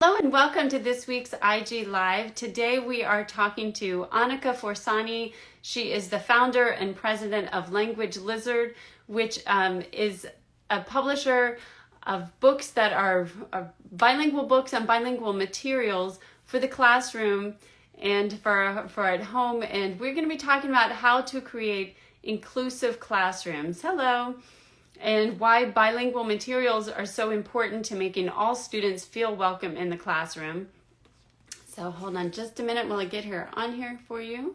Hello and welcome to this week's IG Live. Today we are talking to Anneke Forzani. She is the founder and president of Language Lizard, which is a publisher of books that are bilingual books and bilingual materials for the classroom and for at home. And we're going to be talking about how to create inclusive classrooms. Hello. And why bilingual materials are so important to making all students feel welcome in the classroom. So hold on just a minute while I get her on here for you.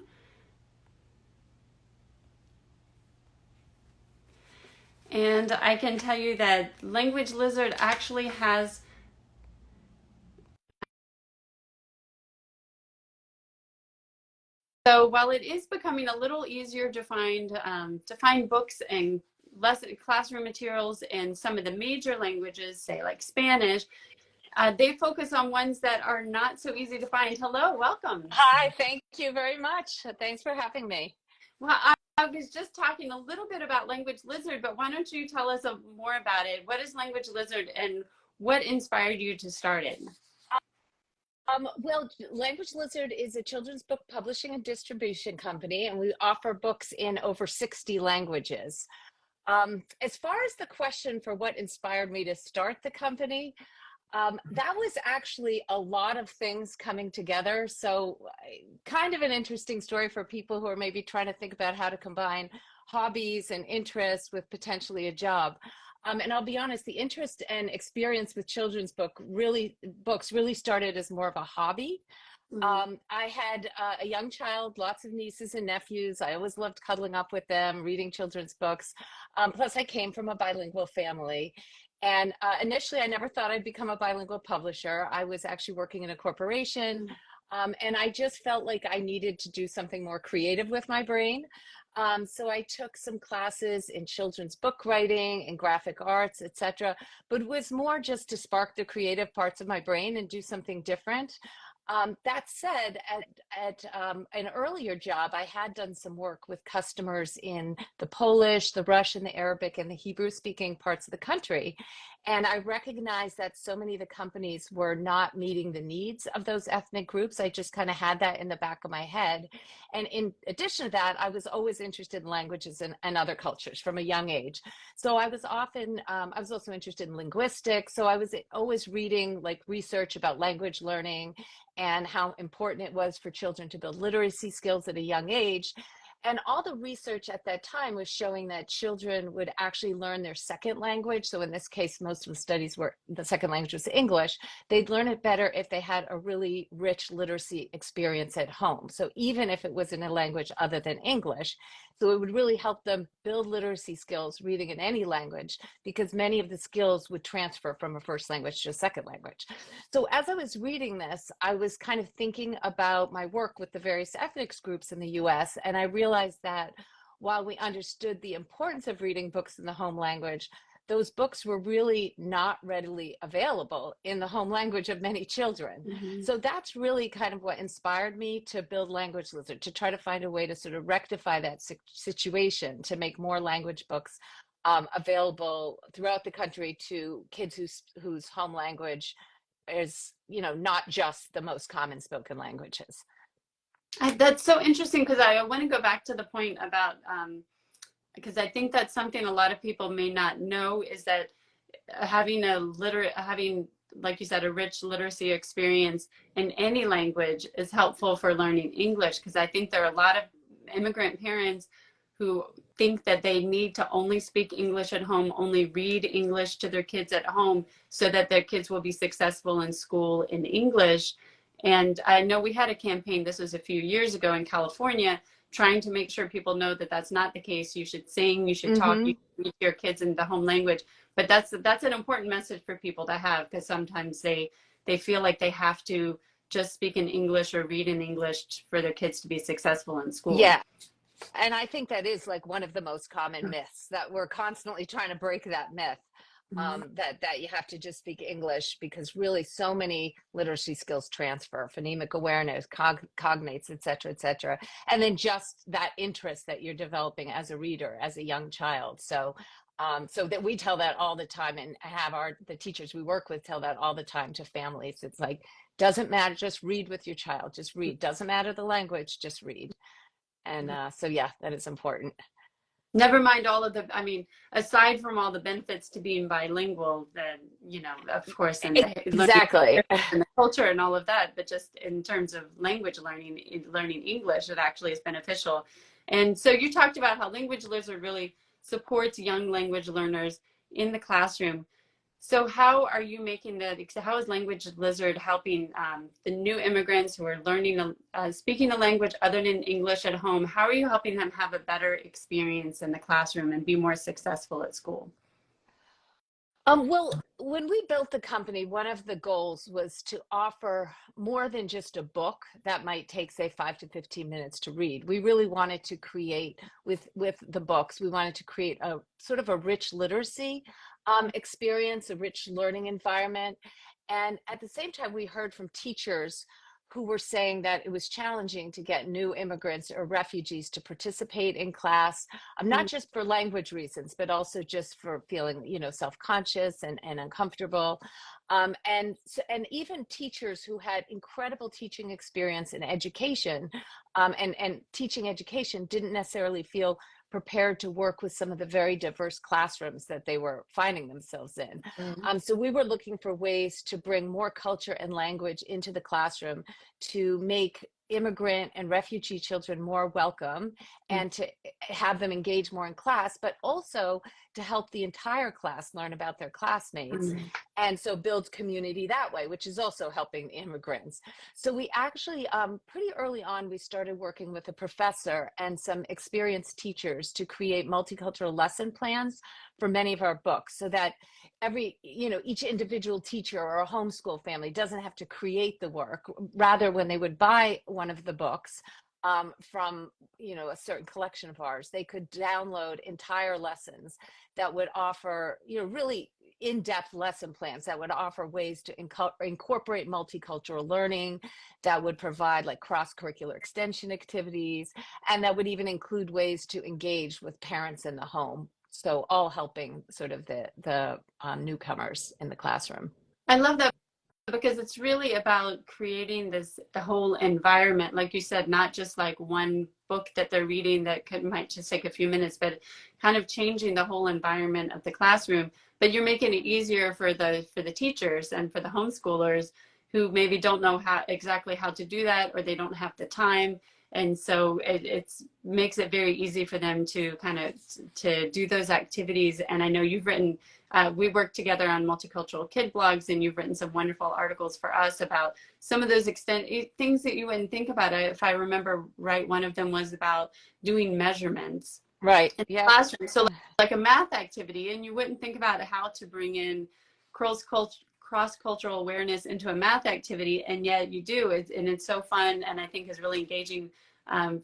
And I can tell you that Language Lizard actually has so while it is becoming a little easier to find books and lesson classroom materials in some of the major languages, say like Spanish, they focus on ones that are not so easy to find. Hello, welcome. Hi, thank you very much. Thanks for having me. Well, I was just talking a little bit about Language Lizard, but why don't you tell us more about it? What is Language Lizard and what inspired you to start it? Well, Language Lizard is a children's book publishing and distribution company, and we offer books in over 60 languages. As far as the question for what inspired me to start the company, that was actually a lot of things coming together. So kind of an interesting story for people who are maybe trying to think about how to combine hobbies and interests with potentially a job. And I'll be honest, the interest and experience with children's books really started as more of a hobby. I had a young child, lots of nieces and nephews. I always loved cuddling up with them, reading children's books. Plus, I came from a bilingual family. And initially, I never thought I'd become a bilingual publisher. I was actually working in a corporation. And I just felt like I needed to do something more creative with my brain. So I took some classes in children's book writing and graphic arts, etc. But it was more just to spark the creative parts of my brain and do something different. That said, at an earlier job, I had done some work with customers in the Polish, the Russian, the Arabic, and the Hebrew-speaking parts of the country. And I recognized that so many of the companies were not meeting the needs of those ethnic groups. I just kind of had that in the back of my head. And in addition to that, I was always interested in languages and other cultures from a young age. So I was also interested in linguistics. So I was always reading like research about language learning and how important it was for children to build literacy skills at a young age. And all the research at that time was showing that children would actually learn their second language. So in this case, most of the studies were the second language was English. They'd learn it better if they had a really rich literacy experience at home. So even if it was in a language other than English, so it would really help them build literacy skills reading in any language, because many of the skills would transfer from a first language to a second language. So as I was reading this, I was kind of thinking about my work with the various ethnic groups in the US, and I realized that while we understood the importance of reading books in the home language, those books were really not readily available in the home language of many children. So that's really kind of what inspired me to build Language Lizard, to try to find a way to sort of rectify that situation, to make more language books available throughout the country to kids whose home language is, not just the most common spoken languages. That's so interesting because I want to go back to the point about because I think that's something a lot of people may not know is that having like you said, a rich literacy experience in any language is helpful for learning English, because I think there are a lot of immigrant parents who think that they need to only speak English at home, only read English to their kids at home so that their kids will be successful in school in English. And I know we had a campaign, this was a few years ago in California, trying to make sure people know that that's not the case. You should sing, you should talk, you should read your kids in the home language. But that's an important message for people to have, because sometimes they feel like they have to just speak in English or read in English for their kids to be successful in school. Yeah. And I think that is like one of the most common myths, that we're constantly trying to break that myth. That you have to just speak English, because really so many literacy skills transfer: phonemic awareness, cognates, et cetera, and then just that interest that you're developing as a reader, as a young child. So So that we tell that all the time, and have the teachers we work with tell that all the time to families. It's like, doesn't matter, just read with your child, just read. Doesn't matter the language, just read. And so yeah, that is important. Never mind all of the, I mean, aside from all the benefits to being bilingual, then, you know, of course, and the learning Exactly. and the culture and all of that, but just in terms of language learning, learning English, it actually is beneficial. And so you talked about how Language Lizard really supports young language learners in the classroom. So how are you making how is Language Lizard helping the new immigrants who are learning, speaking a language other than English at home? How are you helping them have a better experience in the classroom and be more successful at school? Well, when we built the company, one of the goals was to offer more than just a book that might take, say, 5 to 15 minutes to read. We really wanted to create with the books. We wanted to create a sort of a rich literacy experience, a rich learning environment, and at the same time, we heard from teachers who were saying that it was challenging to get new immigrants or refugees to participate in class, not just for language reasons, but also just for feeling, self-conscious and uncomfortable. And even teachers who had incredible teaching experience in education, and teaching education, didn't necessarily feel prepared to work with some of the very diverse classrooms that they were finding themselves in. So we were looking for ways to bring more culture and language into the classroom, to make immigrant and refugee children more welcome, and to have them engage more in class, but also to help the entire class learn about their classmates. And so build community that way, which is also helping the immigrants. So we actually, pretty early on, we started working with a professor and some experienced teachers to create multicultural lesson plans for many of our books, so that each individual teacher or a homeschool family doesn't have to create the work. Rather, when they would buy one of the books from a certain collection of ours, they could download entire lessons that would offer really in-depth lesson plans that would offer ways to incorporate multicultural learning, that would provide like cross-curricular extension activities, and that would even include ways to engage with parents in the home. So all helping sort of the newcomers in the classroom. I love that, because it's really about creating the whole environment, like you said, not just like one book that they're reading that might just take a few minutes, but kind of changing the whole environment of the classroom. But you're making it easier for the teachers and for the homeschoolers who maybe don't know exactly how to do that, or they don't have the time. And so it makes it very easy for them to kind of to do those activities. And I know you've written, we work together on multicultural kid blogs, and you've written some wonderful articles for us about some of those things that you wouldn't think about. If I remember right, one of them was about doing measurements Right. in the Yeah. classroom. So like a math activity, and you wouldn't think about how to bring in cross-cultural awareness into a math activity, and yet you do. And it's so fun, and I think is really engaging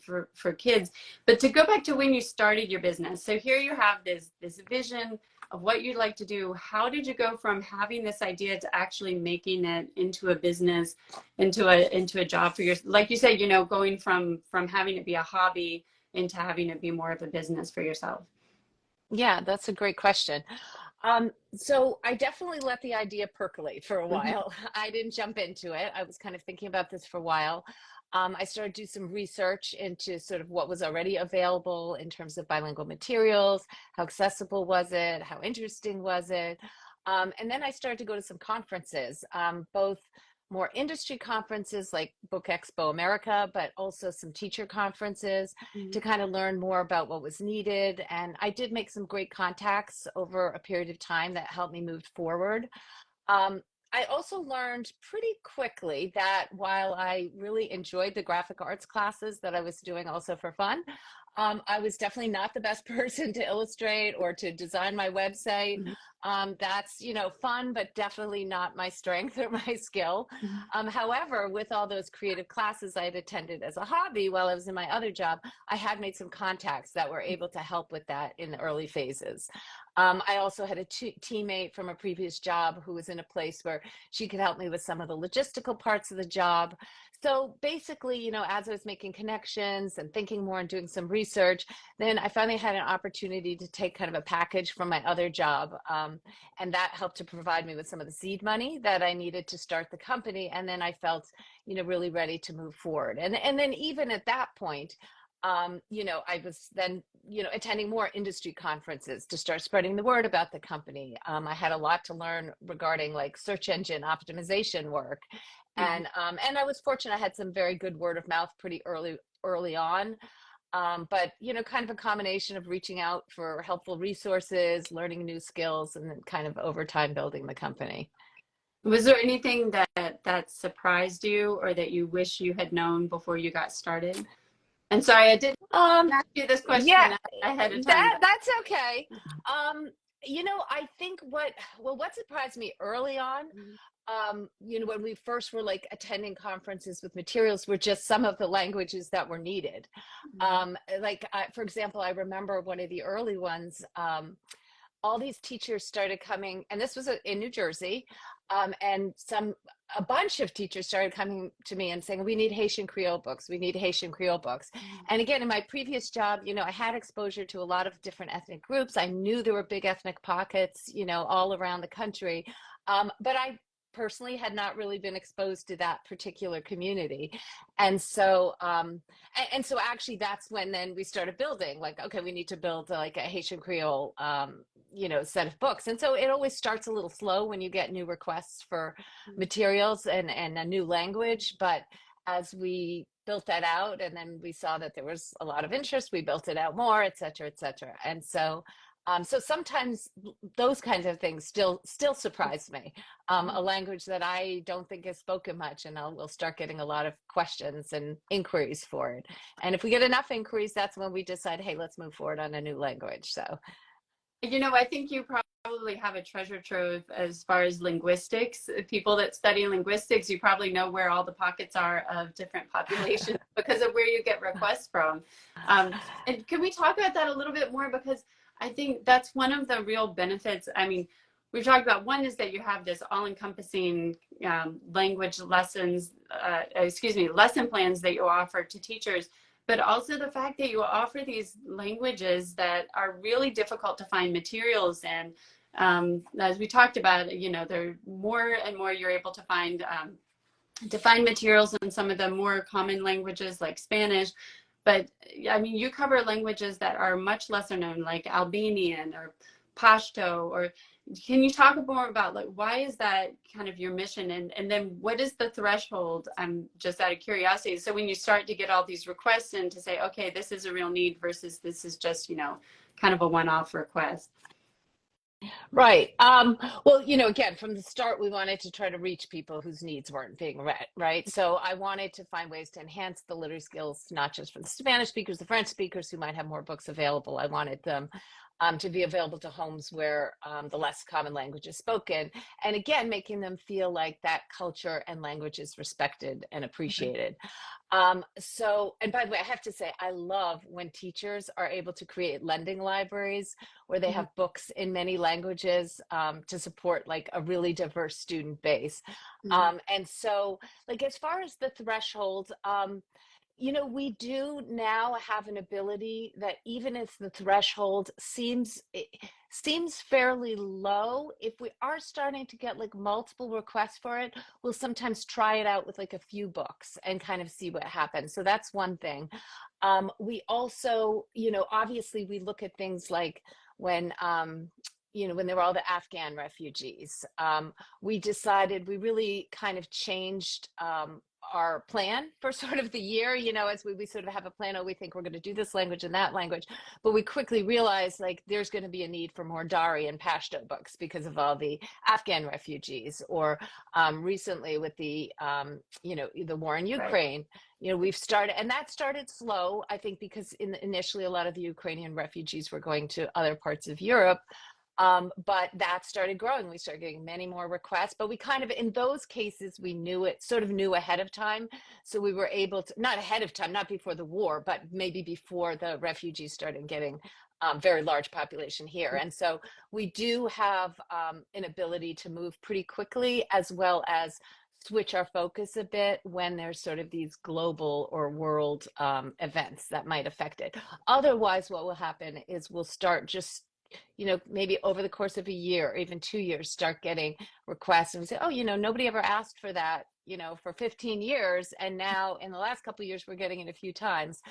for kids. But to go back to when you started your business, so here you have this vision of what you'd like to do. How did you go from having this idea to actually making it into a business, into a job for your, like you said, going from having it be a hobby into having it be more of a business for yourself? Yeah, that's a great question. So I definitely let the idea percolate for a while. I didn't jump into it. I was kind of thinking about this for a while. I started to do some research into sort of what was already available in terms of bilingual materials, how accessible was it, how interesting was it. And then I started to go to some conferences, both more industry conferences like Book Expo America, but also some teacher conferences to kind of learn more about what was needed. And I did make some great contacts over a period of time that helped me move forward. I also learned pretty quickly that while I really enjoyed the graphic arts classes that I was doing also for fun, I was definitely not the best person to illustrate or to design my website. That's, fun, but definitely not my strength or my skill. However, with all those creative classes I had attended as a hobby while I was in my other job, I had made some contacts that were able to help with that in the early phases. I also had a teammate from a previous job who was in a place where she could help me with some of the logistical parts of the job. So basically, as I was making connections and thinking more and doing some research, research. Then I finally had an opportunity to take kind of a package from my other job. And that helped to provide me with some of the seed money that I needed to start the company. And then I felt, really ready to move forward. And then even at that point, I was then, attending more industry conferences to start spreading the word about the company. I had a lot to learn regarding like search engine optimization work. And I was fortunate. I had some very good word of mouth pretty early on. But, kind of a combination of reaching out for helpful resources, learning new skills, and then kind of over time building the company. Was there anything that surprised you or that you wish you had known before you got started? And sorry, I didn't Um, ask you this yeah, question ahead of time, that but that's okay. I think what surprised me early on, when we first were like attending conferences with materials, were just some of the languages that were needed. For example, I remember one of the early ones. All these teachers started coming, and this was in New Jersey, and a bunch of teachers started coming to me and saying, we need Haitian Creole books. We need Haitian Creole books. And again, in my previous job, I had exposure to a lot of different ethnic groups. I knew there were big ethnic pockets, all around the country. But I personally had not really been exposed to that particular community. And so, actually that's when then we started building, like, okay, we need to build like a Haitian Creole, set of books. And so it always starts a little slow when you get new requests for materials and a new language. But as we built that out, and then we saw that there was a lot of interest, we built it out more, et cetera, et cetera. And so, so sometimes those kinds of things still surprise me. A language that I don't think is spoken much, and we'll start getting a lot of questions and inquiries for it. And if we get enough inquiries, that's when we decide, hey, let's move forward on a new language. So, I think you probably have a treasure trove as far as linguistics. People that study linguistics, you probably know where all the pockets are of different populations because of where you get requests from. And can we talk about that a little bit more? Because I think that's one of the real benefits. I mean, we've talked about one is that you have this all-encompassing language lessons, lesson plans that you offer to teachers, but also the fact that you offer these languages that are really difficult to find materials in. As we talked about, there more and more you're able to find materials in some of the more common languages like Spanish. But I mean, you cover languages that are much lesser known, like Albanian or Pashto. Or can you talk more about like why is that kind of your mission, and then what is the threshold? I'm just out of curiosity. So when you start to get all these requests in to say, okay, this is a real need versus this is just kind of a one-off request. right. Well, again, from the start, we wanted to try to reach people whose needs weren't being met, right? So I wanted to find ways to enhance the literary skills, not just for the Spanish speakers, the French speakers who might have more books available. I wanted them to be available to homes where the less common language is spoken. And again, making them feel like that culture and language is respected and appreciated. And by the way, I have to say, I love when teachers are able to create lending libraries where they have books in many languages to support like a really diverse student base. And so, like, as far as the threshold, we do now have an ability that even if the threshold seems fairly low, if we are starting to get like multiple requests for it, we'll sometimes try it out with like a few books and kind of see what happens. So that's one thing. We also, obviously we look at things like when when there were all the Afghan refugees, we decided we really kind of changed our plan for sort of the year, as we sort of have a plan. Oh, we think we're going to do this language and that language, but we quickly realized like there's going to be a need for more Dari and Pashto books because of all the Afghan refugees. Or recently with the the war in Ukraine, we've started, and that started slow, I think, because initially a lot of the Ukrainian refugees were going to other parts of Europe. But that started growing. We started getting many more requests, but we kind of, in those cases, we sort of knew ahead of time. So we were able to, not ahead of time, not before the war, but maybe before the refugees started getting very large population here. And so we do have an ability to move pretty quickly, as well as switch our focus a bit when there's sort of these global or world events that might affect it. Otherwise, what will happen is we'll start just, maybe over the course of a year or even 2 years, start getting requests and say, oh, nobody ever asked for that, for 15 years. And now in the last couple of years, we're getting it a few times.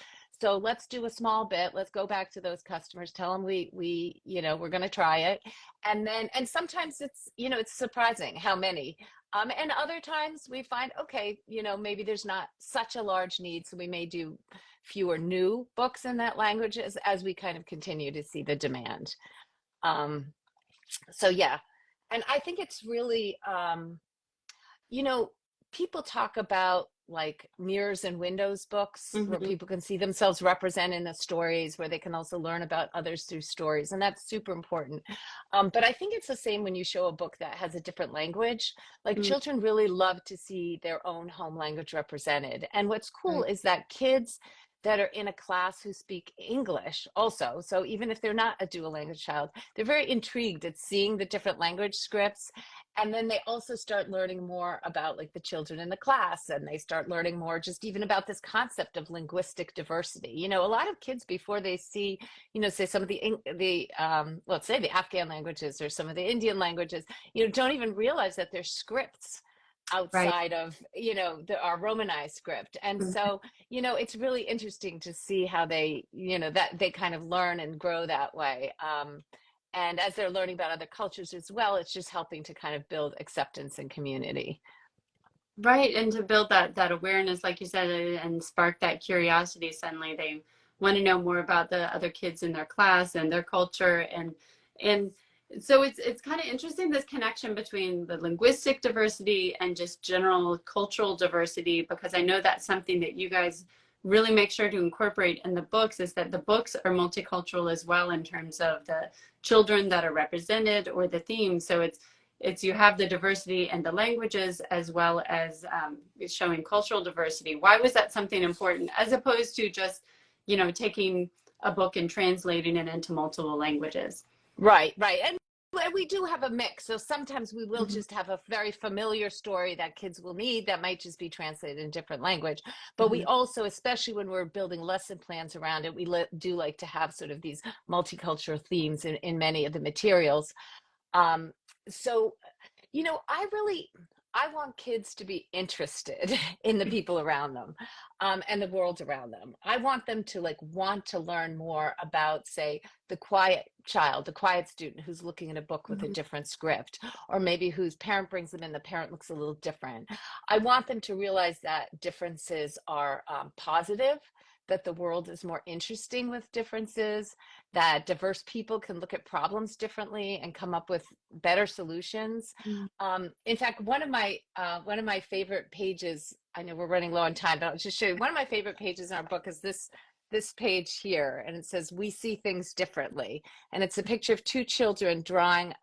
So let's do a small bit. Let's go back to those customers, tell them we're going to try it. And sometimes it's surprising how many. And other times we find, okay, maybe there's not such a large need. So we may do fewer new books in that language as we kind of continue to see the demand. So yeah, and I think it's really, you know, people talk about like mirrors and windows books where Hmm. people can see themselves represented in the stories, where they can also learn about others through stories. And that's super important. But I think it's the same when you show a book that has a different language. Like children really love to see their own home language represented. And what's cool Right. is that kids that are in a class who speak English also, so even if they're not a dual language child, they're very intrigued at seeing the different language scripts. And then they also start learning more about like the children in the class, and they start learning more just even about this concept of linguistic diversity. A lot of kids, before they see, say some of the let's say the Afghan languages or some of the Indian languages, don't even realize that there's scripts Right. outside of our romanized script. And so it's really interesting to see how they that they kind of learn and grow that way. And as they're learning about other cultures as well, it's just helping to kind of build acceptance and community. Right, and to build that awareness, like you said, and spark that curiosity. Suddenly, they want to know more about the other kids in their class and their culture, and so it's kind of interesting, this connection between the linguistic diversity and just general cultural diversity, because I know that's something that you guys really make sure to incorporate in the books, is that the books are multicultural as well in terms of the children that are represented or the themes. So it's you have the diversity and the languages as well as showing cultural diversity. Why was that something important as opposed to just, taking a book and translating it into multiple languages? Right, right. And we do have a mix. So sometimes we will Mhm. just have a very familiar story that kids will need that might just be translated in different language. But we Mhm. also, especially when we're building lesson plans around it, we do like to have sort of these multicultural themes in many of the materials. Um, so I want kids to be interested in the people around them, and the world around them. I want them to like want to learn more about, say, the quiet child, the quiet student who's looking at a book with a Mhm. different script, or maybe whose parent brings them in, the parent looks a little different. I want them to realize that differences are positive, that the world is more interesting with differences, that diverse people can look at problems differently and come up with better solutions. In fact, one of my favorite pages. I know we're running low on time, but I'll just show you one of my favorite pages in our book is this page here, and it says "We see things differently," and it's a picture of two children drawing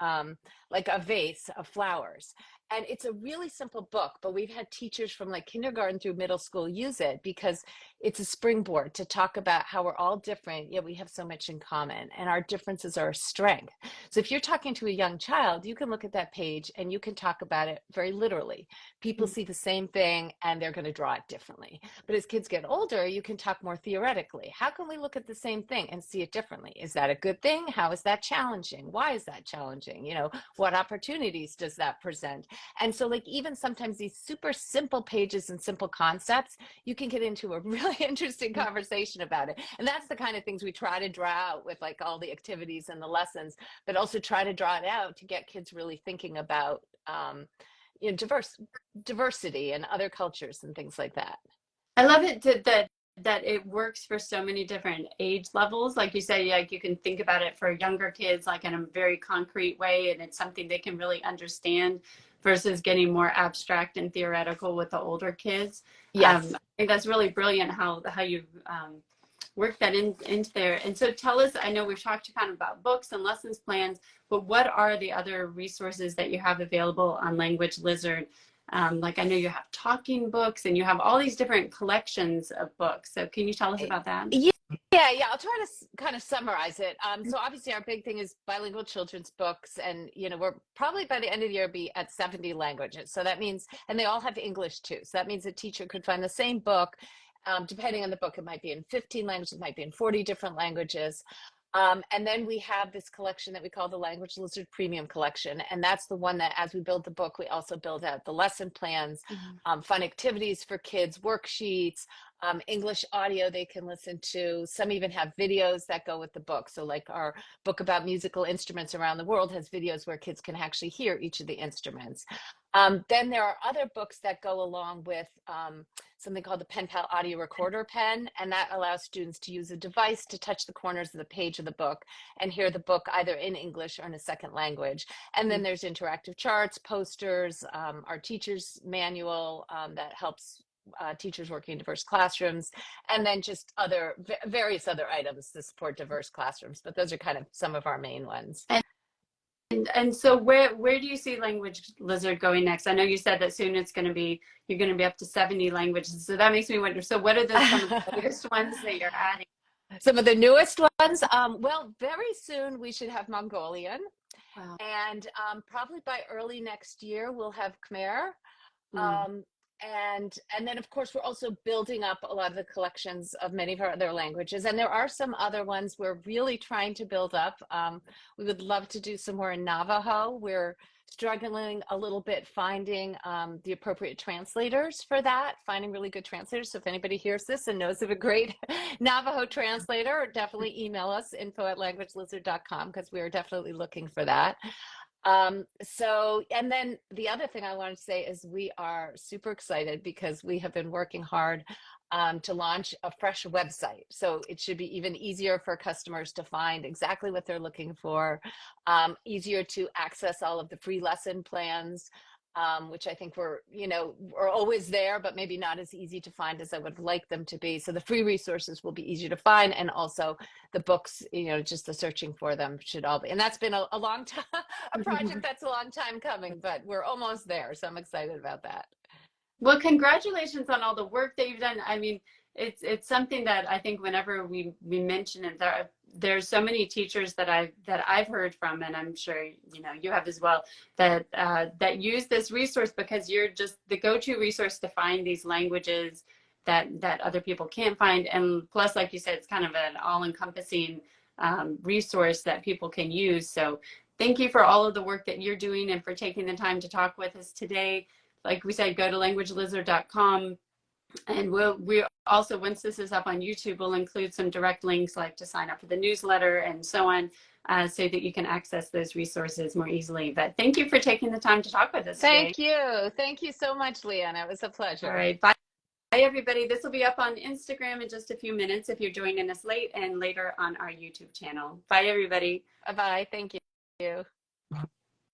like a vase of flowers. And it's a really simple book, but we've had teachers from like kindergarten through middle school use it because it's a springboard to talk about how we're all different, yet we have so much in common, and our differences are a strength. So if you're talking to a young child, you can look at that page and you can talk about it very literally. People see the same thing and they're going to draw it differently. But as kids get older, you can talk more theoretically. How can we look at the same thing and see it differently? Is that a good thing? How is that challenging? Why is that challenging? What opportunities does that present? And so like even sometimes these super simple pages and simple concepts, you can get into a really interesting conversation about it. And that's the kind of things we try to draw out with like all the activities and the lessons, but also try to draw it out to get kids really thinking about diversity and other cultures and things like that. I love it that it works for so many different age levels. Like you say, like you can think about it for younger kids, like in a very concrete way, and it's something they can really understand versus getting more abstract and theoretical with the older kids. Yes. I think that's really brilliant how you work that into there. And so tell us, I know we've talked kind of about books and lessons plans, but what are the other resources that you have available on Language Lizard? Like I know you have talking books and you have all these different collections of books. So can you tell us about that? Yeah, yeah. I'll try to kind of summarize it. So obviously our big thing is bilingual children's books, and we're probably by the end of the year be at 70 languages. So that means, and they all have English too. So that means a teacher could find the same book. Depending on the book, it might be in 15 languages, it might be in 40 different languages. And then we have this collection that we call the Language Lizard Premium Collection. And that's the one that, as we build the book, we also build out the lesson plans, fun activities for kids, worksheets, English audio they can listen to. Some even have videos that go with the book. So like our book about musical instruments around the world has videos where kids can actually hear each of the instruments. Then there are other books that go along with something called the Pen Pal Audio Recorder Pen, and that allows students to use a device to touch the corners of the page of the book and hear the book either in English or in a second language. And then there's interactive charts, posters, our teacher's manual that helps teachers working in diverse classrooms, and then just various other items to support diverse classrooms. But those are kind of some of our main ones. And so where do you see Language Lizard going next? I know you said that soon you're going to be up to 70 languages. So that makes me wonder. So what are some of the biggest ones that you're adding? Some of the newest ones, well, very soon we should have Mongolian. Wow. And probably by early next year we'll have Khmer. And then of course we're also building up a lot of the collections of many of our other languages, and there are some other ones we're really trying to build up. We would love to do some more in Navajo. We're struggling a little bit finding the appropriate translators for that, finding really good translators. So if anybody hears this and knows of a great Navajo translator, definitely email us, info@languagelizard.com, because we are definitely looking for that. And then the other thing I want to say is we are super excited because we have been working hard to launch a fresh website. So it should be even easier for customers to find exactly what they're looking for, easier to access all of the free lesson plans, which I think we're always there, but maybe not as easy to find as I would like them to be. So the free resources will be easier to find, and also the books, just the searching for them should all be. And that's been a long time, a project that's a long time coming, but we're almost there. So I'm excited about that. Well, congratulations on all the work that you've done. I mean, it's something that I think whenever we mention it, there's so many teachers that I've heard from, and I'm sure you have as well, that use this resource because you're just the go-to resource to find these languages that other people can't find, and plus, like you said, it's kind of an all-encompassing resource that people can use. So thank you for all of the work that you're doing and for taking the time to talk with us today. Like we said, go to languagelizard.com, and we also, once this is up on YouTube, we'll include some direct links like to sign up for the newsletter and so on, so that you can access those resources more easily. But thank you for taking the time to talk with us today. Thank you so much, Leanna. It was a pleasure. All right, bye everybody. This will be up on Instagram in just a few minutes if you're joining us late, and later on our YouTube channel. Bye everybody. Bye. Thank you.